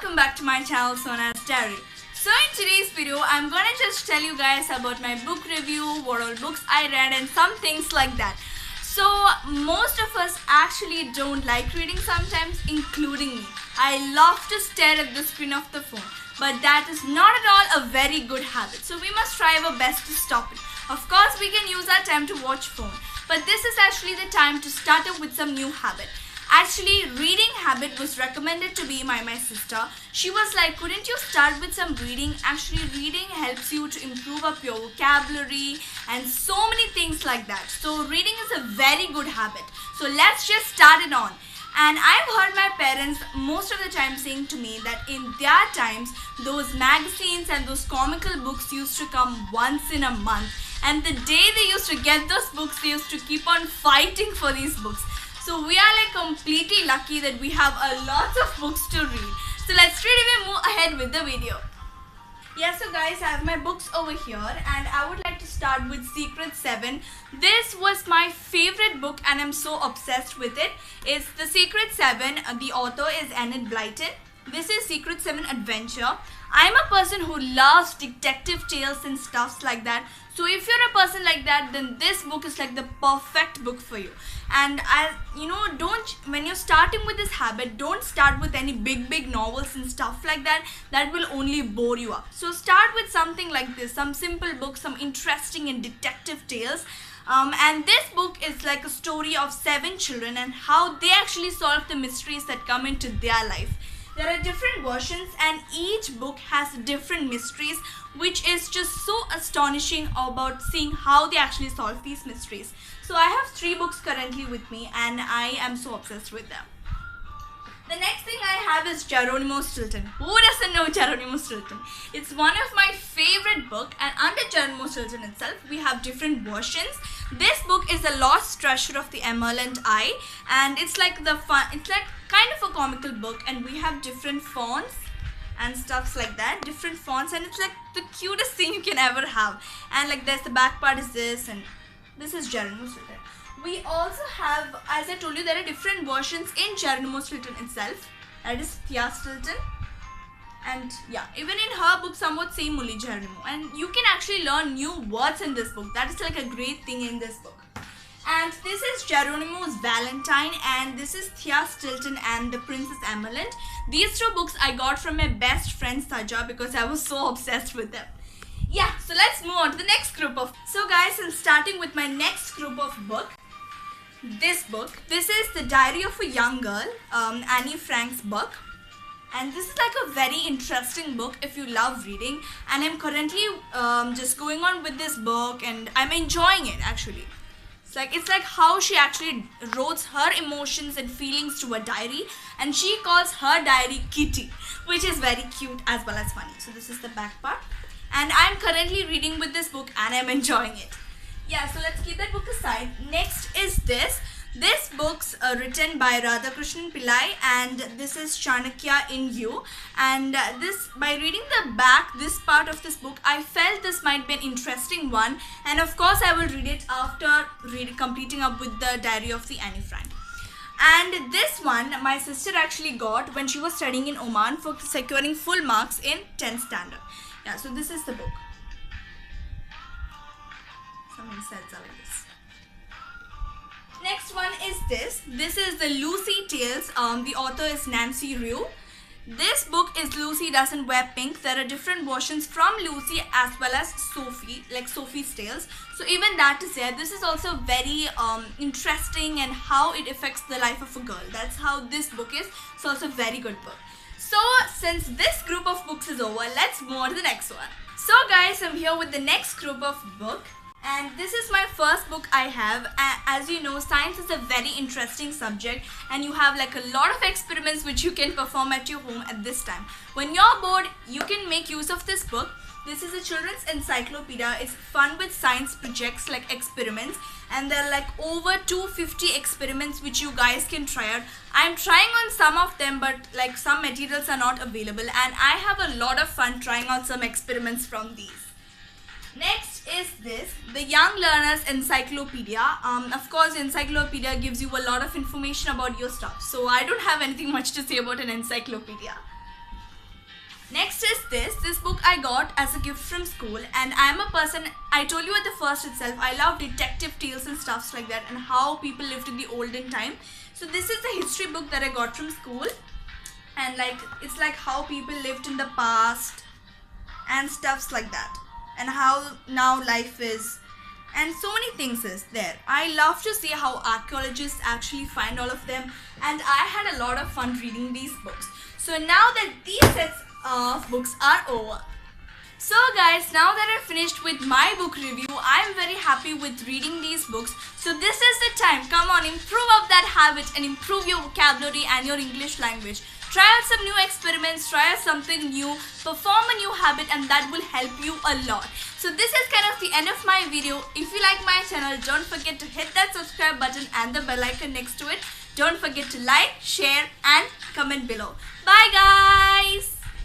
welcome back to my channel Sona'S Diary. So in today's video, I'm gonna just tell you guys about my book review, what all books I read and some things like that. So most of us actually don't like reading sometimes, including me. I love to stare at the screen of the phone, but that is not at all a very good habit. So we must try our best to stop it. Of course, we can use our time to watch phone, but this is actually the time to start up with some new habit. Actually, reading habit was recommended to me by my sister. She was like, couldn't you start with some reading? Actually, reading helps you to improve up your vocabulary and so many things like that. So reading is a very good habit. So let's just start it on. And I've heard my parents most of the time saying to me that in their times, those magazines and those comical books used to come once in a month. And the day they used to get those books, they used to keep on fighting for these books. So we are like completely lucky that we have a lot of books to read. So let's straight away move ahead with the video. Yeah, so guys, I have my books over here and I would like to start with Secret 7. This was my favorite book and I'm so obsessed with it. It's The Secret 7. The author is Enid Blyton. This is Secret 7 Adventure. I'm a person who loves detective tales and stuffs like that. So if you're a person like that, then this book is like the perfect book for you. And when you're starting with this habit, don't start with any big novels and stuff like that. That will only bore you up. So start with something like this, some simple books, some interesting and detective tales. And this book is like a story of 7 children and how they actually solve the mysteries that come into their life. There are different versions and each book has different mysteries, which is just so astonishing about seeing how they actually solve these mysteries. So I have 3 books currently with me and I am so obsessed with them. The next thing I have is Geronimo Stilton. Who doesn't know Geronimo Stilton? It's one of my favorite books, and under Geronimo Stilton itself, we have different versions. This book is The Lost Treasure of the Emerald Eye, and it's like kind of a comical book, and we have different fonts and stuffs like that, different fonts, and it's like the cutest thing you can ever have. And like there's the back part is this, and this is Geronimo Stilton. We also have, as I told you, there are different versions in Geronimo Stilton itself. That is Thea Stilton. And yeah, even in her book, somewhat same only Geronimo. And you can actually learn new words in this book. That is like a great thing in this book. And this is Geronimo's Valentine, and this is Thea Stilton and the Princess Emerald. These 2 books I got from my best friend Saja because I was so obsessed with them. Yeah, so let's move on to the next group of. So guys, I'm starting with my next group of book. This is The Diary of a Young Girl, Annie Frank's book. And this is like a very interesting book if you love reading. And I'm currently just going on with this book and I'm enjoying it actually. It's like how she actually wrote her emotions and feelings to a diary, and she calls her diary Kitty, which is very cute as well as funny. So this is the back part. And I'm currently reading with this book and I'm enjoying it. Yeah, so let's keep that book aside. Next is this. This book's written by Radhakrishnan Pillai, and this is Chanakya in You. And by reading the back, this part of this book, I felt this might be an interesting one. And of course, I will read it after completing up with the Diary of the Annie Frank. And this one, my sister actually got when she was studying in Oman for securing full marks in 10th standard. Yeah, so this is the book. Some insides are like this. Next one is this. This is the Lucy Tales. The author is Nancy Rue. This book is Lucy Doesn't Wear Pink. There are different versions from Lucy as well as Sophie, like Sophie's Tales. So even that is there. This is also very interesting and how it affects the life of a girl. That's how this book is. It's also a very good book. So since this group of books is over, let's move on to the next one. So guys, I'm here with the next group of book. And this is my first book I have. As you know, science is a very interesting subject and you have like a lot of experiments which you can perform at your home at this time. When you're bored, you can make use of this book. This is a children's encyclopedia. It's fun with science projects like experiments, and there are like over 250 experiments which you guys can try out. I'm trying on some of them, but like some materials are not available, and I have a lot of fun trying out some experiments from these. Next is this, the Young Learner's Encyclopedia. Of course, encyclopedia gives you a lot of information about your stuff. So I don't have anything much to say about an encyclopedia. Next is this book I got as a gift from school, and I'm a person, I told you at the first itself, I love detective tales and stuffs like that and how people lived in the olden time. So this is the history book that I got from school, and like it's like how people lived in the past and stuffs like that, and how now life is, and so many things is there. I love to see how archaeologists actually find all of them, and I had a lot of fun reading these books. So now that these sets of books are over, so guys, now that I've finished with my book review, I'm very happy with reading these books. So this is the time, come on, improve up that habit and improve your vocabulary and your English language. Try out some new experiments, try out something new, perform a new habit, and that will help you a lot. So this is kind of the end of my video. If you like my channel, don't forget to hit that subscribe button and the bell icon next to it. Don't forget to like, share and comment below. Bye guys!